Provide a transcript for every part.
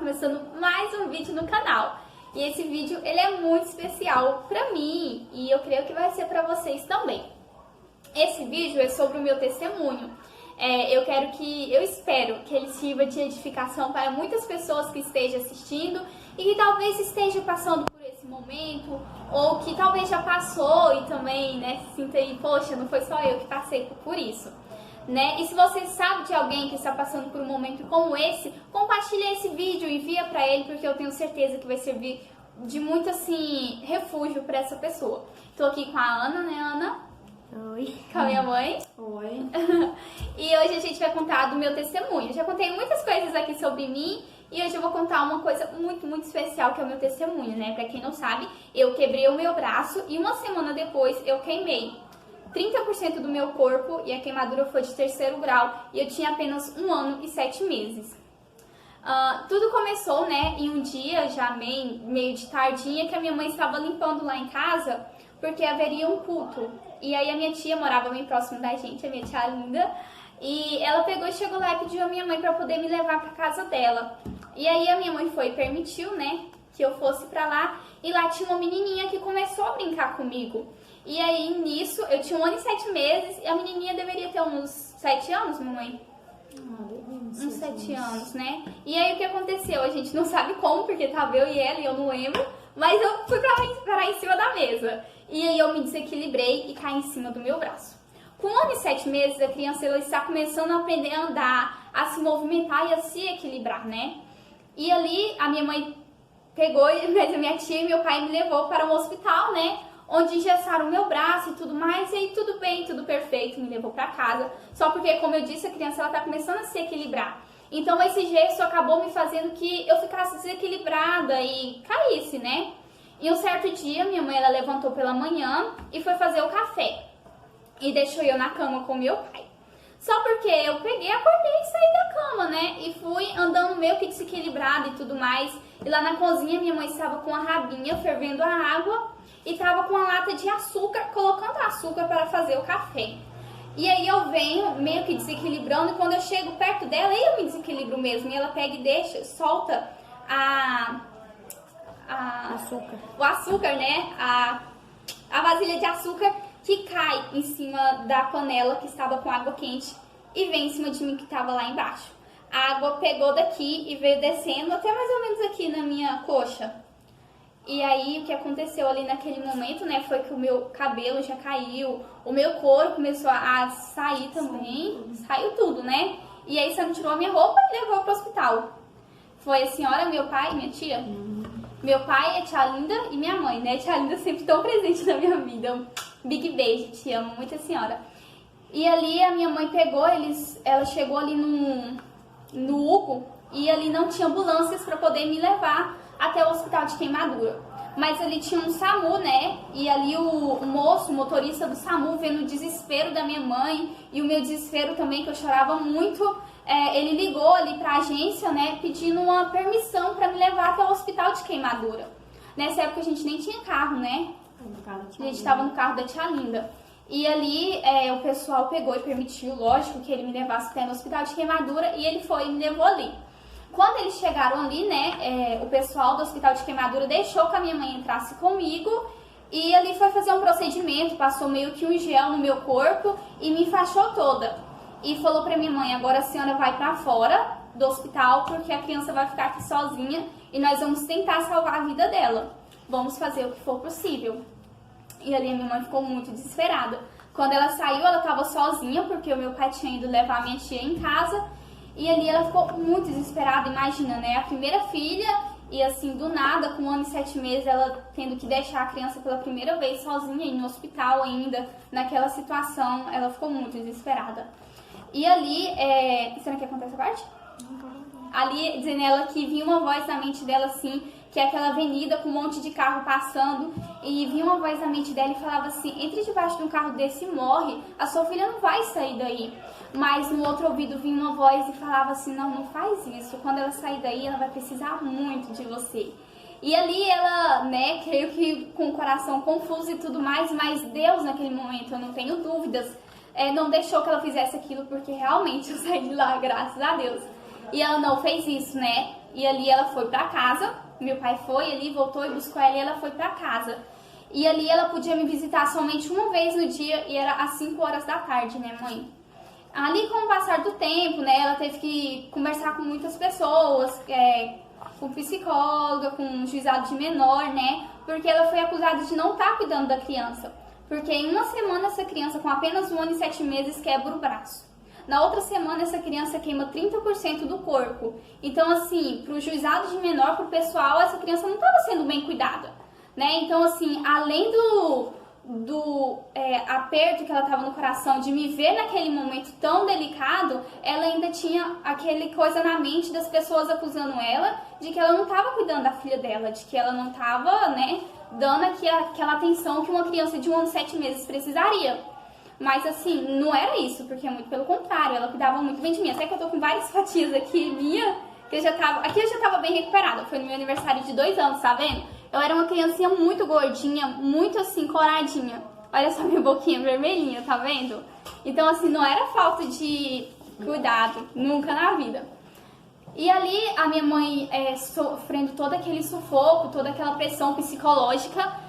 começando mais um vídeo no canal. E esse vídeo, ele é muito especial pra mim e eu creio que vai ser pra vocês também. Esse vídeo é sobre o meu testemunho. Eu espero que ele sirva de edificação para muitas pessoas que estejam assistindo e que talvez esteja passando por esse momento, ou que talvez já passou e também, né, se sinta aí, poxa, não foi só eu que passei por isso, né? E se você sabe de alguém que está passando por um momento como esse, compartilhe esse vídeo, envia para ele, porque eu tenho certeza que vai servir de muito, assim, refúgio para essa pessoa. Tô aqui com a Ana, né, Ana? Oi. Com a minha mãe. Oi. E hoje a gente vai contar do meu testemunho. Eu já contei muitas coisas aqui sobre mim e hoje eu vou contar uma coisa muito, muito especial, que é o meu testemunho, né? Pra quem não sabe, eu quebrei o meu braço e uma semana depois eu queimei 30% do meu corpo e a queimadura foi de 3º grau e eu tinha apenas 1 ano e 7 meses. Tudo começou, né, em um dia, já meio de tardinha, que a minha mãe estava limpando lá em casa porque haveria um culto. E aí a minha tia morava bem próximo da gente, a minha tia linda, e ela pegou e chegou lá e pediu a minha mãe para poder me levar para casa dela. E aí a minha mãe foi e permitiu, né, que eu fosse para lá, e lá tinha uma menininha que começou a brincar comigo. E aí nisso, eu tinha 1 ano e 7 meses, e a menininha deveria ter uns 7 anos, mamãe? Uns 7 anos, né? E aí o que aconteceu? A gente não sabe como, porque tava eu e ela e eu não lembro, mas eu fui parar em cima da mesa. E aí eu me desequilibrei e caí em cima do meu braço. Com 1 ano e 7 meses, a criança ela está começando a aprender a andar, a se movimentar e a se equilibrar, né? E ali a minha mãe pegou, mas a minha tia e meu pai me levou para um hospital, né? Onde engessaram o meu braço e tudo mais, e aí tudo bem, tudo perfeito, me levou para casa. Só porque, como eu disse, a criança ela tá começando a se equilibrar. Então esse gesto acabou me fazendo que eu ficasse desequilibrada e caísse, né? E um certo dia, minha mãe ela levantou pela manhã e foi fazer o café. E deixou eu na cama com meu pai. Só porque eu peguei, acordei e saí da cama, né? E fui andando meio que desequilibrada e tudo mais. E lá na cozinha, minha mãe estava com a rabinha fervendo a água e estava com a lata de açúcar, colocando açúcar para fazer o café. E aí eu venho meio que desequilibrando e quando eu chego perto dela, aí eu me desequilibro mesmo. E ela pega e deixa, solta o açúcar, né? A vasilha de açúcar que cai em cima da panela que estava com água quente e vem em cima de mim que estava lá embaixo. A água pegou daqui e veio descendo até mais ou menos aqui na minha coxa. E aí o que aconteceu ali naquele momento, né, foi que o meu cabelo já caiu, o meu couro começou a sair também, saiu tudo, né? E aí Sam tirou a minha roupa e levou para o hospital. Foi a senhora, meu pai e minha tia. Meu pai, a tia Linda e minha mãe, né? A tia Linda sempre tão presente na minha vida. Big beijo, te amo muito a senhora. E ali a minha mãe pegou, ela chegou ali no Hugo e ali não tinha ambulâncias para poder me levar até o hospital de queimadura. Mas ali tinha um SAMU, né? E ali o motorista do SAMU, vendo o desespero da minha mãe e o meu desespero também, que eu chorava muito, ele ligou ali pra agência, né? Pedindo uma permissão para me levar até o hospital de queimadura. Nessa época a gente nem tinha carro, né? A gente estava no carro da tia Linda. E ali o pessoal pegou e permitiu, lógico, que ele me levasse até no hospital de queimadura e ele foi e me levou ali. Quando eles chegaram ali, né, o pessoal do hospital de queimadura deixou que a minha mãe entrasse comigo e ali foi fazer um procedimento, passou meio que um gel no meu corpo e me enfaixou toda. E falou pra minha mãe, agora a senhora vai pra fora do hospital porque a criança vai ficar aqui sozinha e nós vamos tentar salvar a vida dela. Vamos fazer o que for possível. E ali a minha mãe ficou muito desesperada. Quando ela saiu, ela estava sozinha, porque o meu pai tinha ido levar a minha tia em casa. E ali ela ficou muito desesperada, imagina, né? A primeira filha, e assim, do nada, com 1 ano e 7 meses, ela tendo que deixar a criança pela primeira vez sozinha, e no hospital ainda, naquela situação, ela ficou muito desesperada. E ali, você não quer contar essa parte? Ali, dizendo ela que vinha uma voz na mente dela assim, que é aquela avenida com um monte de carro passando, e vinha uma voz na mente dela e falava assim, entre debaixo de um carro desse e morre, a sua filha não vai sair daí. Mas no outro ouvido vinha uma voz e falava assim, não faz isso, quando ela sair daí ela vai precisar muito de você. E ali ela, né, creio que com o coração confuso e tudo mais, mas Deus naquele momento, eu não tenho dúvidas, não deixou que ela fizesse aquilo, porque realmente eu saí de lá, graças a Deus. E ela não fez isso, né? E ali ela foi pra casa, meu pai foi ali, voltou e buscou ela e ela foi pra casa. E ali ela podia me visitar somente uma vez no dia e era às 5 horas da tarde, né, mãe? Ali, com o passar do tempo, né, ela teve que conversar com muitas pessoas, com psicóloga, com juizado de menor, né, porque ela foi acusada de não estar cuidando da criança. Porque em uma semana essa criança, com apenas 1 ano e 7 meses, quebra o braço. Na outra semana, essa criança queima 30% do corpo. Então, assim, pro juizado de menor, pro pessoal, essa criança não estava sendo bem cuidada, né? Então, assim, além do aperto que ela tava no coração de me ver naquele momento tão delicado, ela ainda tinha aquele coisa na mente das pessoas acusando ela de que ela não tava cuidando da filha dela, de que ela não tava, né, dando aquela atenção que uma criança de 1 ano e 7 meses precisaria. Mas assim, não era isso, porque muito pelo contrário, ela cuidava muito bem de mim. Até que eu tô com várias fotinhas aqui minha, que aqui eu já tava bem recuperada. Foi no meu aniversário de 2 anos, tá vendo? Eu era uma criancinha muito gordinha, muito assim, coradinha. Olha só minha boquinha vermelhinha, tá vendo? Então assim, não era falta de cuidado, nunca na vida. E ali a minha mãe, sofrendo todo aquele sufoco, toda aquela pressão psicológica,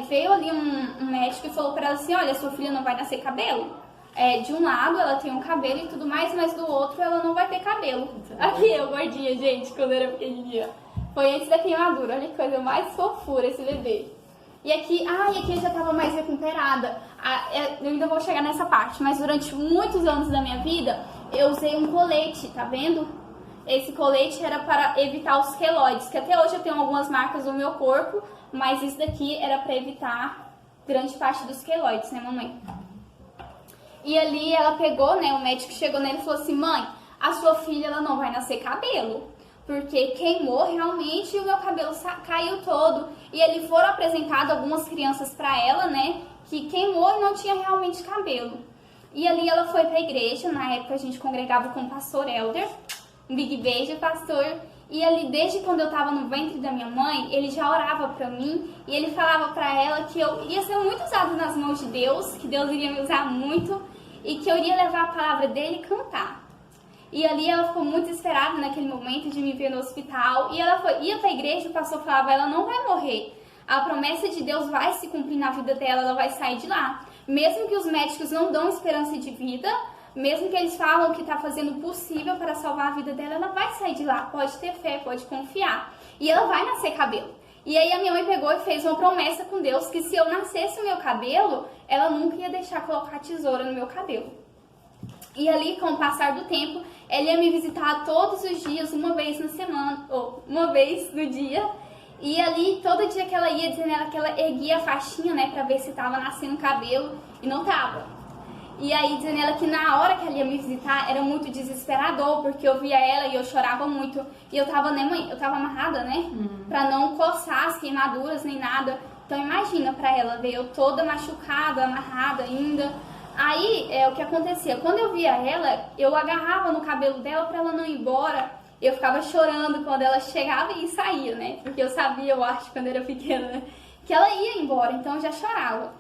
veio ali um médico e falou pra ela assim, olha, sua filha não vai nascer cabelo. De um lado ela tem um cabelo e tudo mais, mas do outro ela não vai ter cabelo. Aqui eu, gordinha, gente, quando eu era pequenininha. Foi antes da queimadura, olha que coisa mais fofura esse bebê. E aqui eu já tava mais recuperada. Eu ainda vou chegar nessa parte, mas durante muitos anos da minha vida, eu usei um colete, tá vendo? Esse colete era para evitar os queloides, que até hoje eu tenho algumas marcas no meu corpo, mas isso daqui era para evitar grande parte dos queloides, né, mamãe? E ali ela pegou, né, o médico chegou nele e falou assim, mãe, a sua filha ela não vai nascer cabelo, porque queimou realmente e o meu cabelo caiu todo. E eles foram apresentadas algumas crianças para ela, né, que queimou e não tinha realmente cabelo. E ali ela foi para a igreja, na época a gente congregava com o pastor Helder, um big beijo, pastor. E ali, desde quando eu tava no ventre da minha mãe, ele já orava pra mim e ele falava pra ela que eu ia ser muito usada nas mãos de Deus, que Deus iria me usar muito e que eu iria levar a palavra dele e cantar. E ali ela ficou muito desesperada naquele momento de me ver no hospital e ela ia pra igreja e o pastor falava, ela não vai morrer. A promessa de Deus vai se cumprir na vida dela, ela vai sair de lá. Mesmo que os médicos não dão esperança de vida, mesmo que eles falam que está fazendo o possível para salvar a vida dela, ela vai sair de lá, pode ter fé, pode confiar. E ela vai nascer cabelo. E aí a minha mãe pegou e fez uma promessa com Deus que se eu nascesse o meu cabelo, ela nunca ia deixar colocar tesoura no meu cabelo. E ali, com o passar do tempo, ela ia me visitar todos os dias, uma vez na semana, ou uma vez no dia. E ali, todo dia que ela ia, dizendo ela que ela erguia a faixinha, né, pra ver se tava nascendo cabelo, e não tava. E aí, dizendo ela que na hora que ela ia me visitar, era muito desesperador, porque eu via ela e eu chorava muito. E eu tava, né, mãe? Eu tava amarrada, né? Pra não coçar as queimaduras nem nada. Então, imagina pra ela ver eu toda machucada, amarrada ainda. Aí, o que acontecia? Quando eu via ela, eu agarrava no cabelo dela pra ela não ir embora. Eu ficava chorando quando ela chegava e saía, né? Porque eu sabia, eu acho, quando eu era pequena, né, que ela ia embora. Então, eu já chorava.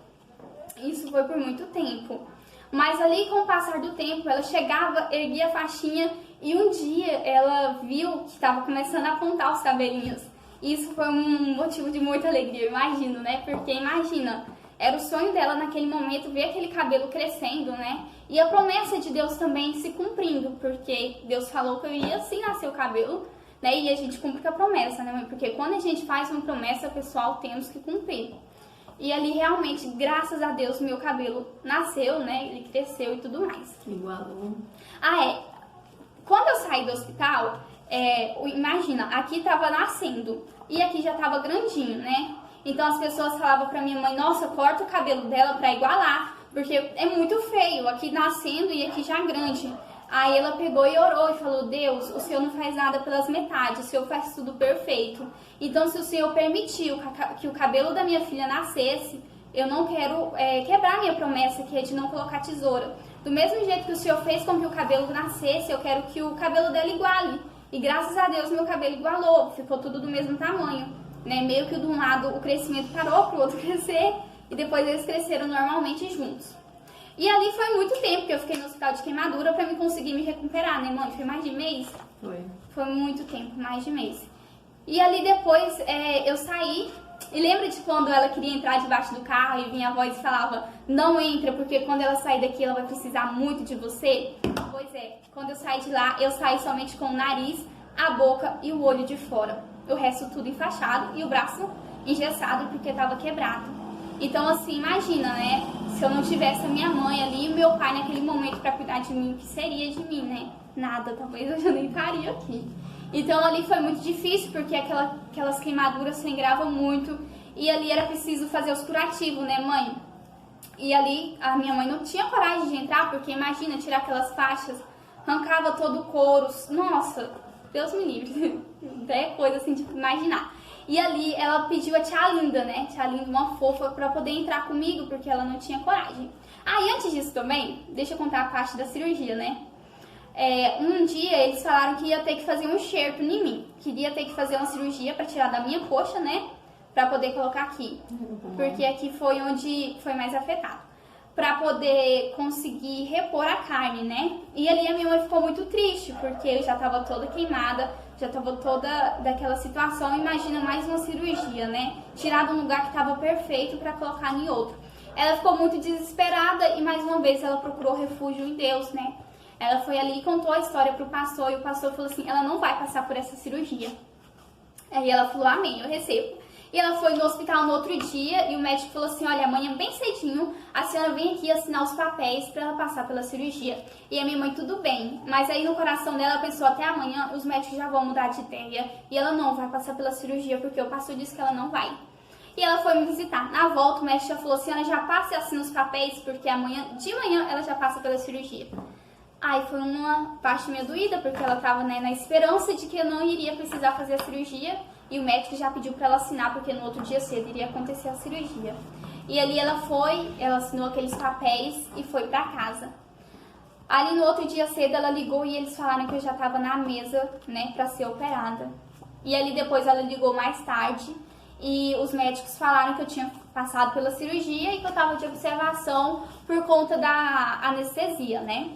Isso foi por muito tempo. Mas ali, com o passar do tempo, ela chegava, erguia a faixinha e um dia ela viu que estava começando a apontar os cabelinhos. Isso foi um motivo de muita alegria, eu imagino, né? Porque, imagina, era o sonho dela naquele momento ver aquele cabelo crescendo, né? E a promessa de Deus também se cumprindo, porque Deus falou que eu ia sim nascer o cabelo, né? E a gente cumpre com a promessa, né, mãe? Porque quando a gente faz uma promessa, pessoal, temos que cumprir. E ali, realmente, graças a Deus, meu cabelo nasceu, né? Ele cresceu e tudo mais. Igualou. Quando eu saí do hospital, imagina, aqui tava nascendo e aqui já tava grandinho, né? Então as pessoas falavam pra minha mãe, nossa, corta o cabelo dela pra igualar, porque é muito feio, aqui nascendo e aqui já grande. Aí ela pegou e orou e falou, Deus, o Senhor não faz nada pelas metades, o Senhor faz tudo perfeito. Então, se o Senhor permitiu que o cabelo da minha filha nascesse, eu não quero quebrar minha promessa, que é de não colocar tesoura. Do mesmo jeito que o Senhor fez com que o cabelo nascesse, eu quero que o cabelo dela iguale. E graças a Deus, meu cabelo igualou, ficou tudo do mesmo tamanho, né? Meio que de um lado o crescimento parou para o outro crescer, e depois eles cresceram normalmente juntos. E ali foi muito tempo que eu fiquei no hospital de queimadura pra me conseguir me recuperar, né, mãe? Foi mais de mês. Foi muito tempo, mais de mês. E ali depois eu saí, e lembra de quando ela queria entrar debaixo do carro e vinha a voz e falava, não entra, porque quando ela sair daqui ela vai precisar muito de você? Pois é, quando eu saí de lá, eu saí somente com o nariz, a boca e o olho de fora. O resto tudo enfaixado e o braço engessado porque estava quebrado. Então assim, imagina, né? Se eu não tivesse a minha mãe ali e meu pai naquele momento para cuidar de mim, o que seria de mim, né? Nada, talvez eu já nem estaria aqui. Então ali foi muito difícil porque aquelas queimaduras sangravam muito e ali era preciso fazer os curativos, né, mãe? E ali a minha mãe não tinha coragem de entrar porque imagina, tirar aquelas faixas, arrancava todo o couro, nossa, Deus me livre, é coisa assim de imaginar. E ali ela pediu a tia Linda, né, tia Linda, uma fofa, pra poder entrar comigo porque ela não tinha coragem. E antes disso também, deixa eu contar a parte da cirurgia, né? Um dia eles falaram que ia ter que fazer um enxerto em mim. Queria ter que fazer uma cirurgia para tirar da minha coxa, né? Pra poder colocar aqui. Porque aqui foi onde foi mais afetado. Pra poder conseguir repor a carne, né? E ali a minha mãe ficou muito triste, porque eu já tava toda queimada, já tava toda daquela situação. Imagina mais uma cirurgia, né? Tirar de um lugar que tava perfeito pra colocar em outro. Ela ficou muito desesperada e mais uma vez ela procurou refúgio em Deus, né? Ela foi ali e contou a história pro pastor, e o pastor falou assim, ela não vai passar por essa cirurgia. Aí ela falou, amém, eu recebo. E ela foi no hospital no outro dia, e o médico falou assim, olha, amanhã bem cedinho, a senhora vem aqui assinar os papéis pra ela passar pela cirurgia. E a minha mãe, tudo bem. Mas aí no coração dela, ela pensou, até amanhã os médicos já vão mudar de ideia, e ela não vai passar pela cirurgia, porque o pastor disse que ela não vai. E ela foi me visitar. Na volta, o médico já falou assim, ela já passa e assina os papéis, porque amanhã, de manhã, ela já passa pela cirurgia. Aí foi uma parte meio doída, porque ela tava, né, na esperança de que eu não iria precisar fazer a cirurgia. E o médico já pediu pra ela assinar, porque no outro dia cedo iria acontecer a cirurgia. E ali ela assinou aqueles papéis e foi pra casa. Ali no outro dia cedo ela ligou e eles falaram que eu já tava na mesa, né, pra ser operada. E ali depois ela ligou mais tarde e os médicos falaram que eu tinha passado pela cirurgia e que eu tava de observação por conta da anestesia, né.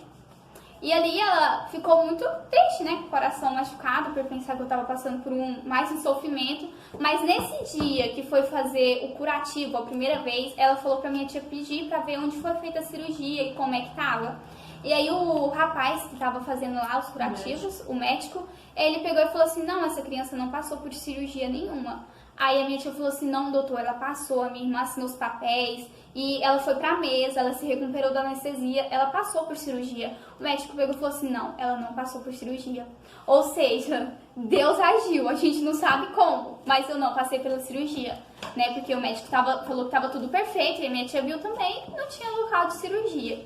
E ali ela ficou muito triste, né, com o coração machucado, por pensar que eu tava passando por mais um sofrimento. Mas nesse dia que foi fazer o curativo a primeira vez, ela falou pra minha tia pedir pra ver onde foi feita a cirurgia e como é que tava. E aí o rapaz que tava fazendo lá os curativos, o médico, ele pegou e falou assim, não, essa criança não passou por cirurgia nenhuma. Aí a minha tia falou assim, não, doutor, ela passou, a minha irmã assinou os papéis e ela foi pra mesa, ela se recuperou da anestesia, ela passou por cirurgia. O médico pegou e falou assim, não, ela não passou por cirurgia. Ou seja, Deus agiu, a gente não sabe como, mas eu não passei pela cirurgia, né? Porque o médico falou que tava tudo perfeito e a minha tia viu também, não tinha local de cirurgia.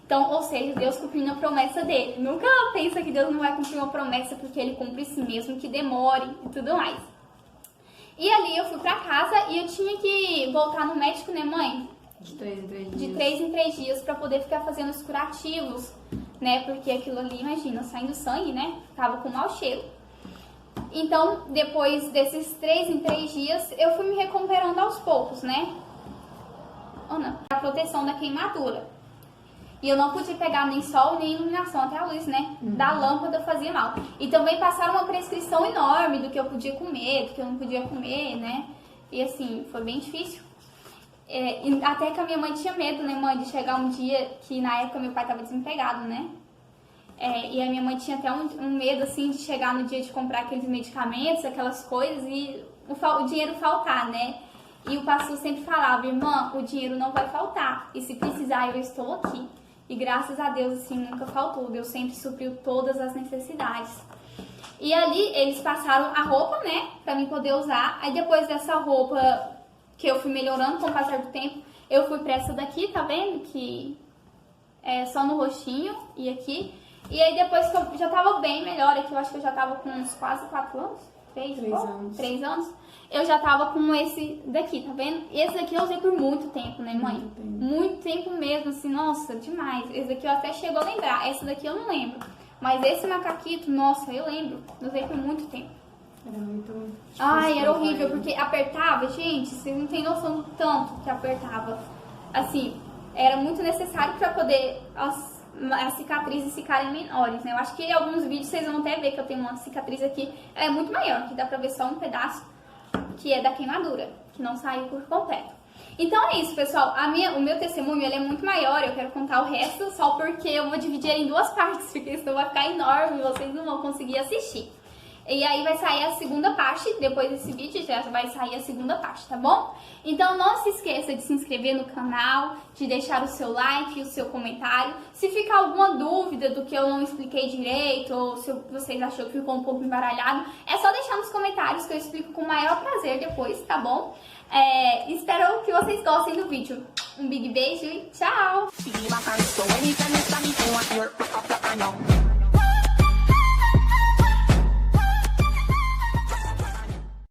Então, ou seja, Deus cumprindo a promessa dele. Nunca pensa que Deus não vai cumprir uma promessa porque ele cumpre si mesmo, que demore e tudo mais. E ali eu fui pra casa e eu tinha que voltar no médico, né, mãe? De 3 em 3 dias. De 3 em 3 dias pra poder ficar fazendo os curativos, né? Porque aquilo ali, imagina, saindo sangue, né? Ficava com mau cheiro. Então, depois desses 3 em 3 dias, eu fui me recuperando aos poucos, né? Ou não? A proteção da queimadura. E eu não podia pegar nem sol, nem iluminação, até a luz, né? Da lâmpada fazia mal. E também passaram uma prescrição enorme do que eu podia comer, do que eu não podia comer, né? E assim, foi bem difícil. E até que a minha mãe tinha medo, né, mãe, de chegar um dia que na época meu pai estava desempregado, né? E a minha mãe tinha até um medo, assim, de chegar no dia de comprar aqueles medicamentos, aquelas coisas, e o dinheiro faltar, né? E o pastor sempre falava, irmã, o dinheiro não vai faltar, e se precisar eu estou aqui. E graças a Deus, assim, nunca faltou. Deus sempre supriu todas as necessidades. E ali, eles passaram a roupa, né? Pra mim poder usar. Aí depois dessa roupa que eu fui melhorando com o passar do tempo, eu fui pra essa daqui, tá vendo? Que é só no rostinho e aqui. E aí depois que eu já tava bem melhor, aqui eu acho que eu já tava com uns quase 4 anos. 3 anos. 3 anos. Eu já tava com esse daqui, tá vendo? Esse daqui eu usei por muito tempo, né, mãe? Muito tempo mesmo, assim, nossa, demais. Esse daqui eu até chego a lembrar. Esse daqui eu não lembro. Mas esse macaquito, nossa, eu lembro. Usei por muito tempo. Era muito difícil. Ai, era horrível, porque apertava, gente, vocês não têm noção do tanto que apertava. Assim, era muito necessário pra poder... as cicatrizes ficarem menores, né? Eu acho que em alguns vídeos vocês vão até ver que eu tenho uma cicatriz aqui, é muito maior, que dá pra ver só um pedaço, que é da queimadura, que não saiu por completo. Então é isso, pessoal. O meu testemunho ele é muito maior, eu quero contar o resto só porque eu vou dividir ele em duas partes, porque senão vai ficar enorme e vocês não vão conseguir assistir. E aí vai sair a segunda parte, depois desse vídeo já vai sair a segunda parte, tá bom? Então não se esqueça de se inscrever no canal, de deixar o seu like e o seu comentário. Se ficar alguma dúvida do que eu não expliquei direito, ou se vocês achou que ficou um pouco embaralhado, é só deixar nos comentários que eu explico com o maior prazer depois, tá bom? Espero que vocês gostem do vídeo. Um big beijo e tchau!